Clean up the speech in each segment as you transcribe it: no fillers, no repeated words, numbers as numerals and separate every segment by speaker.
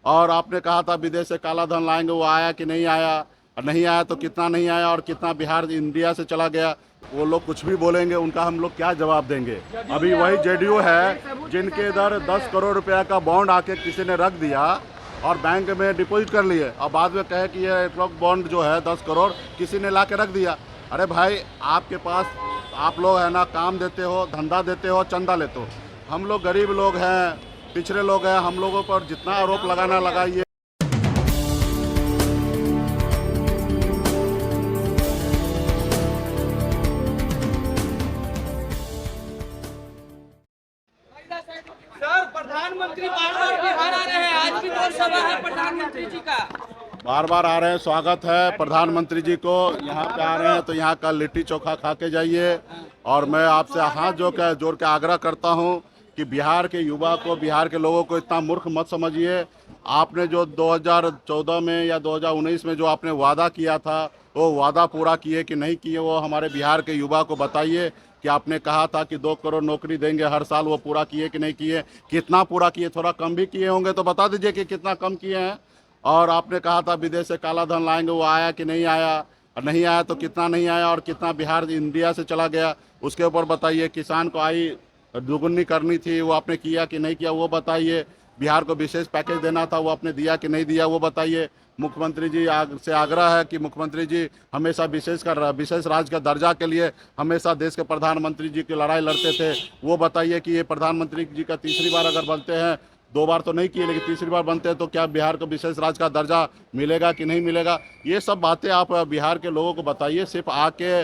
Speaker 1: और आपने कहा था विदेश से काला धन लाएंगे, वो आया कि नहीं आया, और नहीं आया तो कितना नहीं आया और कितना बिहार इंडिया से चला गया। वो लोग कुछ भी बोलेंगे, उनका हम लोग क्या जवाब देंगे। अभी वही जेडीयू है जिनके इधर 10 करोड़ रुपया का बॉन्ड आके किसी ने रख दिया और बैंक में डिपॉजिट कर लिए, और बाद में कहे कि ये बॉन्ड जो है 10 करोड़ किसी ने ला के रख दिया। अरे भाई, आपके पास आप लोग है ना, काम देते हो, धंधा देते हो, चंदा लेते हो। हम लोग गरीब लोग हैं, पिछड़े लोग हैं, हम लोगों पर जितना आरोप लगाना लगाइए।
Speaker 2: सर, प्रधानमंत्री बार बार बिहार आ रहे हैं, आज भी और सभा है प्रधानमंत्री जी का।
Speaker 1: बार बार आ रहे हैं, स्वागत है प्रधानमंत्री जी को। यहाँ पे आ रहे हैं तो यहाँ का लिट्टी चोखा खा के जाइए। और मैं आपसे हाथ जोड़ के आग्रह करता हूँ कि बिहार के युवा को, बिहार के लोगों को इतना मूर्ख मत समझिए। आपने जो 2014 में या 2019 में जो आपने वादा किया था, वो वादा पूरा किए कि नहीं किए, वो हमारे बिहार के युवा को बताइए। कि आपने कहा था कि 2 करोड़ नौकरी देंगे हर साल, वो पूरा किए कि नहीं किए, कितना पूरा किए, थोड़ा कम भी किए होंगे तो बता दीजिए कि कितना कम किए हैं। और आपने कहा था विदेश से काला धन लाएंगे, वो आया कि नहीं आया, और नहीं आया तो कितना नहीं आया और कितना बिहार इंडिया से चला गया, उसके ऊपर बताइए। किसान को आई दुगुनी करनी थी, वो आपने किया कि नहीं किया, वो बताइए। बिहार को विशेष पैकेज देना था, वो आपने दिया कि नहीं दिया, वो बताइए। मुख्यमंत्री जी से आग्रह है कि मुख्यमंत्री जी हमेशा विशेष राज्य का दर्जा के लिए हमेशा देश के प्रधानमंत्री जी की लड़ाई लड़ते थे, वो बताइए कि ये प्रधानमंत्री जी का तीसरी बार अगर बनते हैं, 2 बार तो नहीं किए लेकिन तीसरी बार बनते हैं, तो क्या बिहार को विशेष राज्य का दर्जा मिलेगा कि नहीं मिलेगा। ये सब बातें आप बिहार के लोगों को बताइए। सिर्फ आके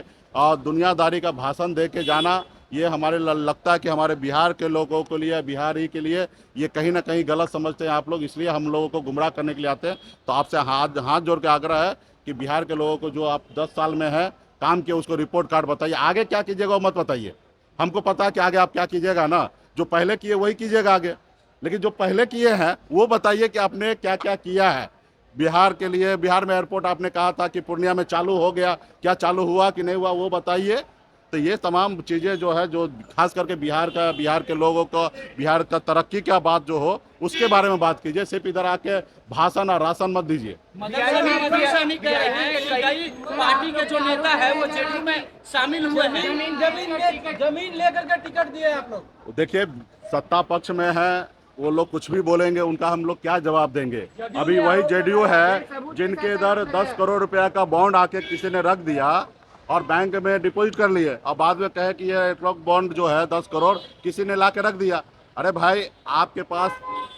Speaker 1: दुनियादारी का भाषण दे के जाना, ये हमारे लगता है कि हमारे बिहार के लोगों के लिए, बिहार ही के लिए ये कहीं ना कहीं गलत समझते हैं आप लोग, इसलिए हम लोगों को गुमराह करने के लिए आते हैं। तो आपसे हाथ जोड़ के आग्रह है कि बिहार के लोगों को जो आप 10 साल में है काम किया, उसको रिपोर्ट कार्ड बताइए। आगे क्या कीजिएगा वो मत बताइए, हमको पता है कि आगे आप क्या कीजिएगा ना, जो पहले किए वही कीजिएगा आगे, लेकिन जो पहले किए हैं वो बताइए कि आपने क्या क्या किया है बिहार के लिए। बिहार में एयरपोर्ट आपने कहा था कि पूर्णिया में चालू हो गया, क्या चालू हुआ कि नहीं हुआ, वो बताइए। तो ये तमाम चीज़ें जो है, जो खास करके बिहार के लोगों को, बिहार का तरक्की का बात जो हो उसके बारे में बात कीजिए। सिर्फ इधर आके भाषण और राशन मत दीजिए।
Speaker 2: पार्टी के जो नेता है वो जेडीयू में शामिल हुए हैं, जमीन लेकर के टिकट दिए आप लोग।
Speaker 1: देखिए, सत्ता पक्ष में है, वो लोग कुछ भी बोलेंगे, उनका हम लोग क्या जवाब देंगे। अभी वही जेडीयू है जिनके इधर 10 करोड़ रुपया का बॉन्ड आके किसी ने रख दिया और बैंक में डिपॉजिट कर लिए, और बाद में कहे कि ये बॉन्ड जो है 10 करोड़ किसी ने ला के रख दिया। अरे भाई, आपके पास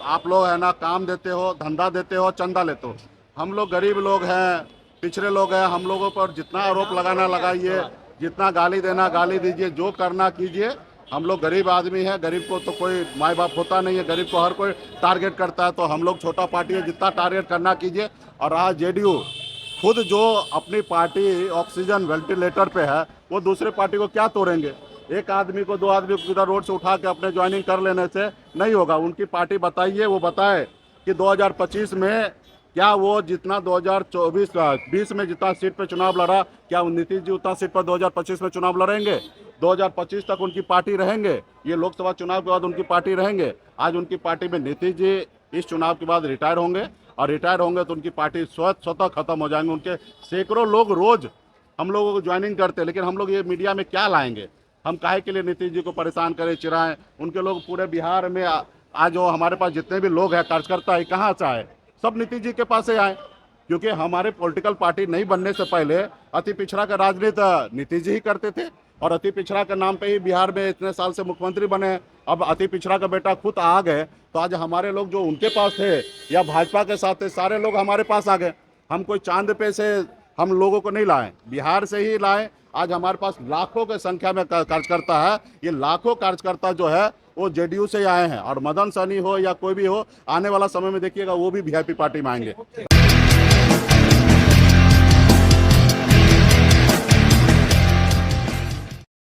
Speaker 1: आप लोग है ना, काम देते हो, धंधा देते हो, चंदा लेते हो। हम लोग गरीब लोग हैं, पिछड़े लोग हैं, हम लोगों पर जितना आरोप लगाना लगाइए, जितना गाली देना गाली दीजिए, जो करना कीजिए। हम लोग गरीब आदमी हैं, गरीब को तो कोई माई बाप होता नहीं है, गरीब को हर कोई टारगेट करता है, तो हम लोग छोटा पार्टी है, जितना टारगेट करना कीजिए। और रहा जेडीयू, खुद जो अपनी पार्टी ऑक्सीजन वेंटिलेटर पे है, वो दूसरे पार्टी को क्या तोड़ेंगे। एक आदमी को, 2 आदमी को इधर रोड से उठा के अपने ज्वाइनिंग कर लेने से नहीं होगा। उनकी पार्टी बताइए, वो बताए कि 2025 में क्या वो जितना 2024-20 में जितना सीट पे चुनाव लड़ा, क्या नीतीश जी उतना सीट पर 2025 में चुनाव लड़ेंगे। 2025 तक उनकी पार्टी रहेंगे, ये लोकसभा चुनाव के बाद उनकी पार्टी रहेंगे। आज उनकी पार्टी में नीतीश जी इस चुनाव के बाद रिटायर होंगे, और रिटायर होंगे तो उनकी पार्टी स्वतः खत्म हो जाएंगे। उनके सैकड़ों लोग रोज हम लोगों को ज्वाइनिंग करते हैं, लेकिन हम लोग ये मीडिया में क्या लाएंगे। हम काहे के लिए नीतीश जी को परेशान करें, चिढ़ाएं। उनके लोग पूरे बिहार में आज जो हमारे पास जितने भी लोग हैं, कार्यकर्ता है, कहाँ से आए, सब नीतीश जी के पास से आए। क्योंकि हमारे पॉलिटिकल पार्टी नहीं बनने से पहले अति पिछड़ा का राजनीति नीतीश जी ही करते थे, और अति पिछड़ा के नाम पे ही बिहार में इतने साल से मुख्यमंत्री बने। अब अति पिछड़ा का बेटा खुद आ गए, तो आज हमारे लोग जो उनके पास थे या भाजपा के साथ थे, सारे लोग हमारे पास आ गए। हम कोई चांद पे से हम लोगों को नहीं लाए, बिहार से ही लाए। आज हमारे पास लाखों की संख्या में कार्यकर्ता है। ये लाखों कार्यकर्ता जो है वो जेडीयू से ही आए हैं, और मदन सहनी हो या कोई भी हो, आने वाला समय में देखिएगा वो भी वीआईपी पार्टी में आएंगे।